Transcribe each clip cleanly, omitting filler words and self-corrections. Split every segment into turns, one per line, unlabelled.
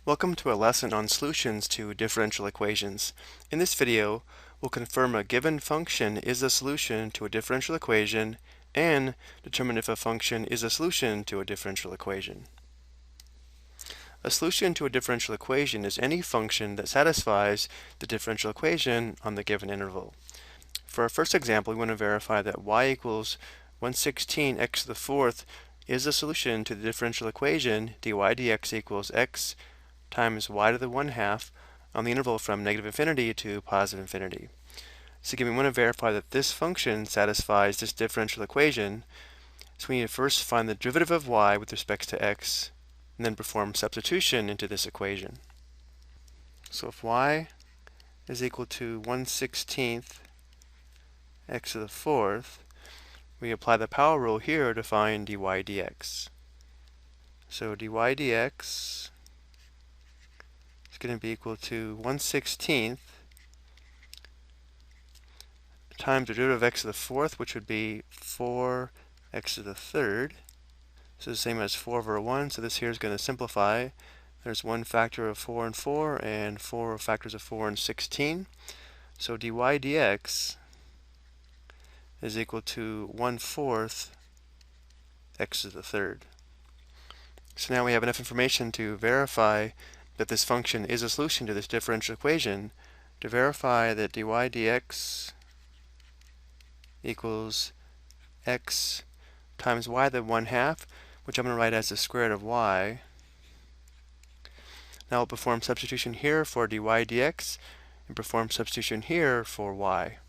Welcome to a lesson on solutions to differential equations. In this video, we'll confirm a given function is a solution to a differential equation and determine if a function is a solution to a differential equation. A solution to a differential equation is any function that satisfies the differential equation on the given interval. For our first example, we want to verify that y equals 116 x to the fourth is a solution to the differential equation dy dx equals x times y to the 1/2 on the interval from negative infinity to positive infinity. So again, we want to verify that this function satisfies this differential equation. So we need to first find the derivative of y with respect to x, and then perform substitution into this equation. So if y is equal to 1/16 x to the fourth, we apply the power rule here to find dy dx. So dy dx is going to be equal to 1/16 times the derivative of x to the fourth, which would be 4x to the third. So the same as 4 over 1, so this here is going to simplify. There's one factor of 4 and 4, and 4 factors of 4 and 16. So dy dx is equal to 1/4 x to the third. So now we have enough information to verify that this function is a solution to this differential equation. To verify that dy dx equals x times y to the 1/2, which I'm going to write as the square root of y. Now I'll perform substitution here for dy dx and perform substitution here for y.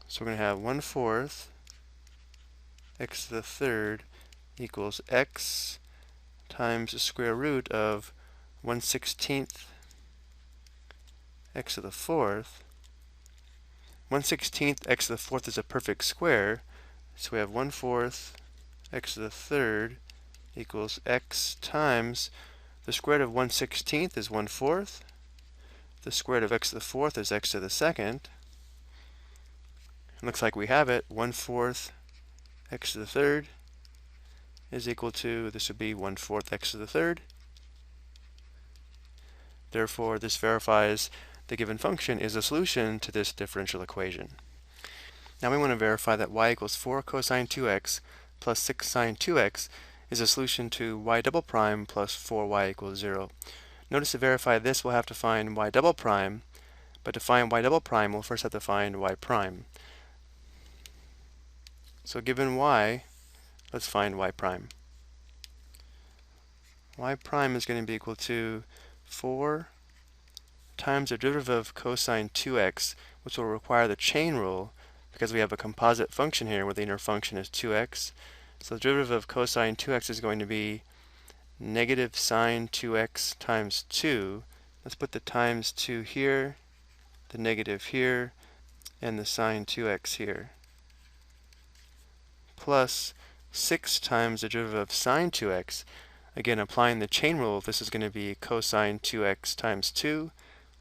So we're going to have 1/4 x to the third equals x times the square root of 1/16 x to the fourth. 1/16 x to the fourth is a perfect square, so we have 1/4 x to the third equals x times the square root of 1/16 is 1/4. The square root of x to the fourth is x to the second. It looks like we have it. 1/4 x to the third is equal to, this would be 1/4 x to the third. Therefore, this verifies the given function is a solution to this differential equation. Now we want to verify that y equals 4 cosine 2x plus 6 sine 2x is a solution to y double prime plus 4y equals 0. Notice to verify this, we'll have to find y double prime, but to find y double prime, we'll first have to find y prime. So given y, let's find y prime. Y prime is going to be equal to 4 times the derivative of cosine 2x, which will require the chain rule because we have a composite function here where the inner function is 2x. So the derivative of cosine 2x is going to be negative sine 2x times 2. Let's put the times 2 here, the negative here, and the sine 2x here. Plus 6 times the derivative of sine 2x. Again, applying the chain rule, this is going to be cosine 2x times 2.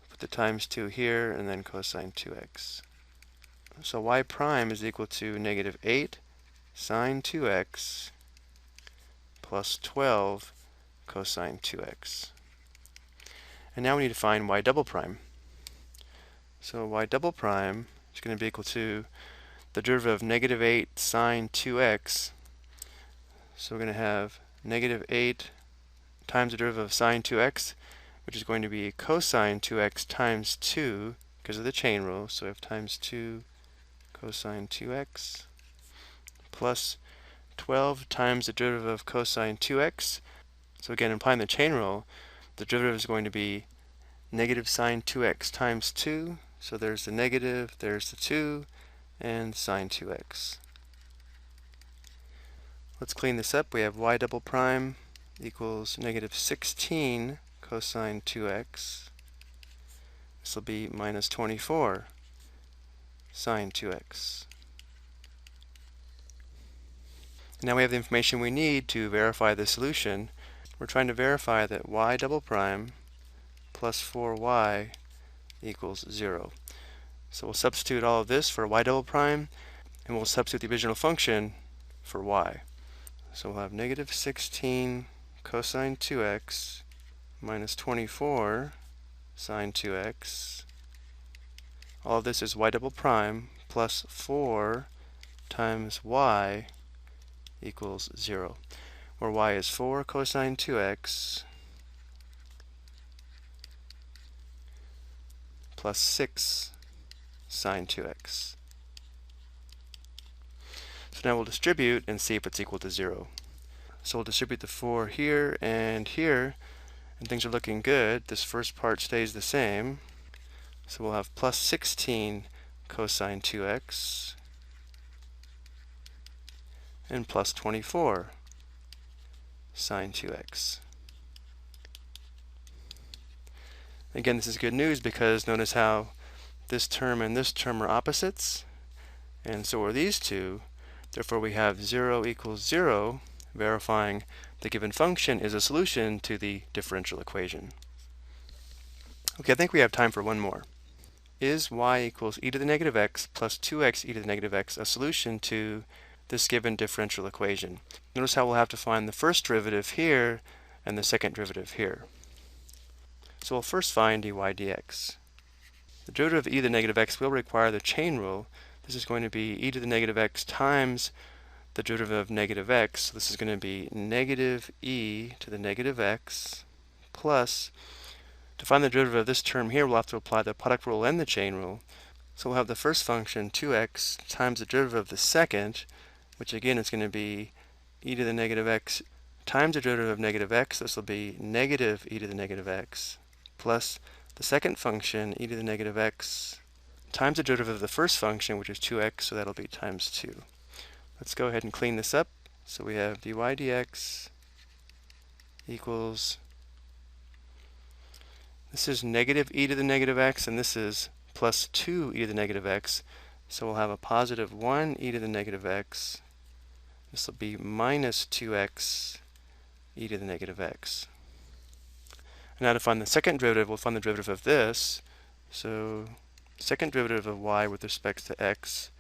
Put the times 2 here, and then cosine 2x. So y prime is equal to negative 8 sine 2x plus 12 cosine 2x. And now we need to find y double prime. So y double prime is going to be equal to the derivative of negative 8 sine 2x. So we're going to have negative 8 times the derivative of sine 2x, which is going to be cosine 2x times 2 because of the chain rule. So we have times 2 cosine 2x plus 12 times the derivative of cosine 2x. So again, applying the chain rule, the derivative is going to be negative sine 2x times 2. So there's the negative, there's the 2, and sine 2x. Let's clean this up. We have y double prime equals negative 16 cosine 2x. This will be minus 24 sine 2x. Now we have the information we need to verify the solution. We're trying to verify that y double prime plus 4y equals 0. So we'll substitute all of this for y double prime, and we'll substitute the original function for y. So we'll have negative 16 cosine 2x minus 24 sine 2x. All of this is y double prime plus 4 times y equals 0, where y is 4 cosine 2x plus 6 sine 2x. So now we'll distribute and see if it's equal to 0. So we'll distribute the 4 here, and things are looking good. This first part stays the same. So we'll have plus 16 cosine 2x and plus 24 sine 2x. Again, this is good news because notice how this term and this term are opposites, and so are these two. Therefore, we have 0 equals 0, verifying the given function is a solution to the differential equation. Okay, I think we have time for one more. Is y equals e to the negative x plus 2x e to the negative x a solution to this given differential equation? Notice how we'll have to find the first derivative here and the second derivative here. So we'll first find dy dx. The derivative of e to the negative x will require the chain rule. This is going to be e to the negative x times the derivative of negative x. So this is going to be negative e to the negative x plus, to find the derivative of this term here, we'll have to apply the product rule and the chain rule. So we'll have the first function, 2x, times the derivative of the second, which again is going to be e to the negative x times the derivative of negative x. This will be negative e to the negative x, plus the second function, e to the negative x, times the derivative of the first function, which is 2x, so that'll be times 2. Let's go ahead and clean this up. So we have dy dx equals, this is negative e to the negative x, and this is plus 2 e to the negative x. So we'll have a positive 1 e to the negative x. This will be minus 2x e to the negative x. And now to find the second derivative, we'll find the derivative of this. So second derivative of y with respect to x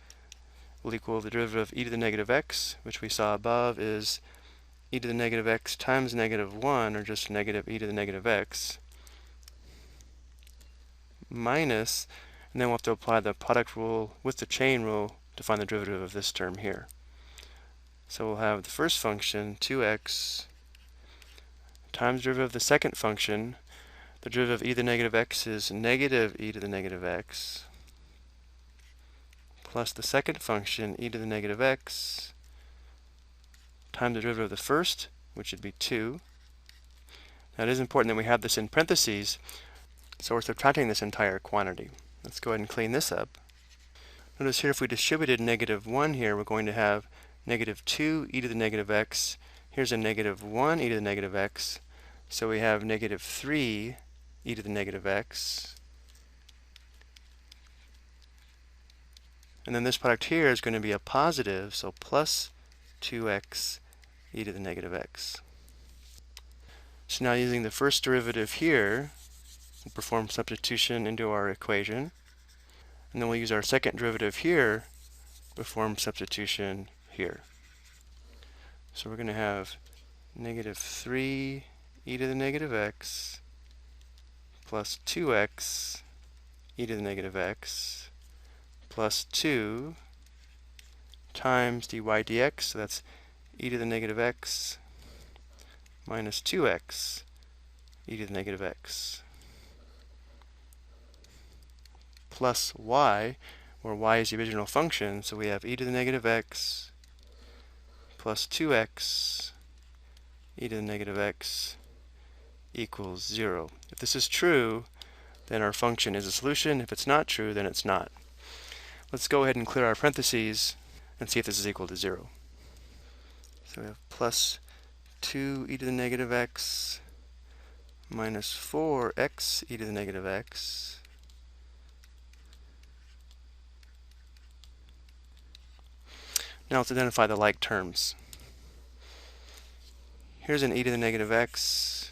will equal the derivative of e to the negative x, which we saw above is e to the negative x times negative 1, or just negative e to the negative x, minus, and then we'll have to apply the product rule with the chain rule to find the derivative of this term here. So we'll have the first function, 2x, times the derivative of the second function. The derivative of e to the negative x is negative e to the negative x, plus the second function, e to the negative x, times the derivative of the first, which would be 2. Now it is important that we have this in parentheses, so we're subtracting this entire quantity. Let's go ahead and clean this up. Notice here if we distributed negative 1 here, we're going to have negative 2 e to the negative x. Here's a negative 1 e to the negative x. So we have negative 3 e to the negative x. And then this product here is going to be a positive, so plus 2x e to the negative x. So now using the first derivative here, we'll perform substitution into our equation. And then we'll use our second derivative here, perform substitution here. So we're going to have negative 3 e to the negative x plus 2x e to the negative x plus 2 times dy dx, so that's e to the negative x minus 2x e to the negative x plus y, where y is the original function, so we have e to the negative x plus 2x e to the negative x equals 0. If this is true, then our function is a solution. If it's not true, then it's not. Let's go ahead and clear our parentheses and see if this is equal to 0. So we have plus 2 e to the negative x minus 4x e to the negative x Now let's identify the like terms. Here's an e to the negative x,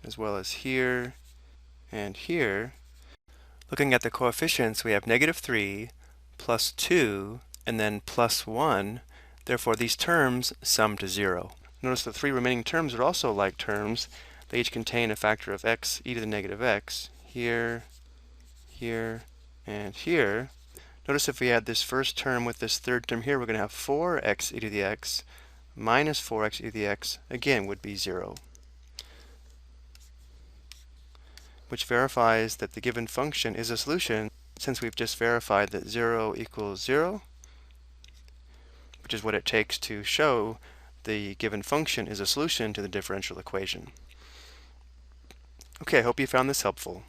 as well as here and here. Looking at the coefficients, we have negative 3, plus 2, and then plus 1. Therefore, these terms sum to 0. Notice the three remaining terms are also like terms. They each contain a factor of x e to the negative x, here, here, and here. Notice if we add this first term with this third term here, we're going to have 4x e to the x minus 4x e to the x, again, would be 0. Which verifies that the given function is a solution, since we've just verified that 0 equals 0, which is what it takes to show the given function is a solution to the differential equation. Okay, I hope you found this helpful.